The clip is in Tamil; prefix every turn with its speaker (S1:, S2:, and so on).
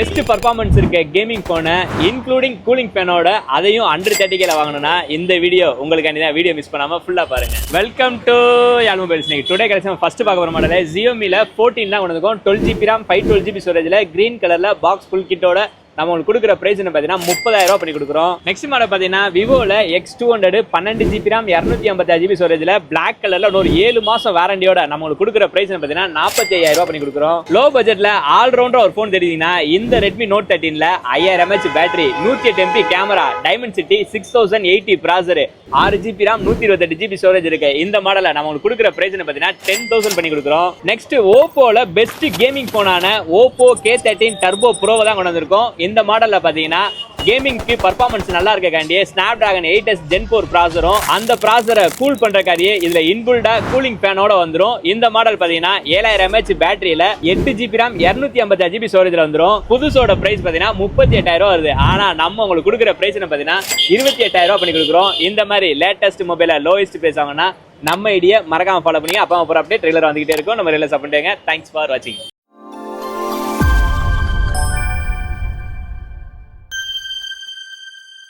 S1: பெஸ்ட் பர்ஃபார்மன்ஸ் இருக்க கேமிங் போனை இன்க்ளூடிங் கூலிங் ஃபேனோட அதையும் அண்டர் 30K வாங்கணும்னா இந்த வீடியோ உங்களுக்கு வீடியோ மிஸ் பண்ணாம ஃபுல்லா பாருங்க. Welcome to Yarl mobiles. Today collection first பார்க்க போற மாடல் Xiaomiல 14 தான் கொண்டு வந்திருக்கோம். 12GB RAM 512GB ஸ்டோரேஜ்ல கிரீன் கலர்ல பாக்ஸ் ஃபுல் கிட்டோட நம்ம உங்களுக்கு கொடுக்குற பிரைஸ் பார்த்தீங்கன்னா 30,000 பண்ணி கொடுக்குறோம். நெக்ஸ்ட் மாடல் பார்த்தீங்கன்னா விவோல X200 12GB RAM 256GB ஸ்டோரேஜ்ல black கலர்ல ஒரு 7 மாசம் வாரண்டியோட நம்ம உங்களுக்கு கொடுக்குற பிரைஸ் பார்த்தீங்கன்னா 45,000 பண்ணி கொடுக்குறோம். லோ பட்ஜெட்ல ஆல்ரவுண்டர் ஒரு ஃபோன் தெரியுதுன்னா இந்த Redmi Note 13ல 5000 mAh battery, 108MP camera, Dimensity 6080 ப்ராசர், 6GB RAM 128GB ஸ்டோரேஜ் இருக்கு. இந்த மாடலை நம்ம உங்களுக்கு கொடுக்குற பிரைஸ் பார்த்தீங்கன்னா 10,000 பண்ணி கொடுக்குறோம். நெக்ஸ்ட் ஓப்போல பெஸ்ட் கேமிங் போனான Oppo K13 Turbo Pro தான் கொண்டு வந்திருக்கோம். இந்த மாடல்ல பாத்தீங்கன்னா கேமிங்க்கு பர்ஃபார்மன்ஸ் நல்லா இருக்கக்காண்டியே Snapdragon 8s Gen 4 ப்ராசரும் அந்த ப்ராசரை கூல் பண்றக்காண்டியே இதுல இன்பில்டா கூலிங் ஃபேனோட வந்துரும். இந்த மாடல் பாத்தீங்கன்னா 7000 mAh பேட்டரியில 8GB RAM 256GB ஸ்டோரேஜ்ல வந்துரும். புதுசோட பிரைஸ் பாத்தீங்கன்னா 38,000 வருது. ஆனா நம்ம உங்களுக்கு கொடுக்குற பிரைஸ் பாத்தீங்கன்னா 28,000 பண்ணி கொடுக்குறோம். இந்த மாதிரி லேட்டஸ்ட் மொபைல லோயஸ்ட் பிரைஸ் வாங்கினா நம்ம ஐடியா மறக்காம ஃபாலோ பண்ணி அப்பா அப்புறம் அப்டேட் ரெகுலரா வந்துகிட்டே இருக்கும். நம்ம ரெகுலர் சப்போர்ட் பண்ணுங்க. தேங்க்ஸ் ஃபார் வாட்சிங்.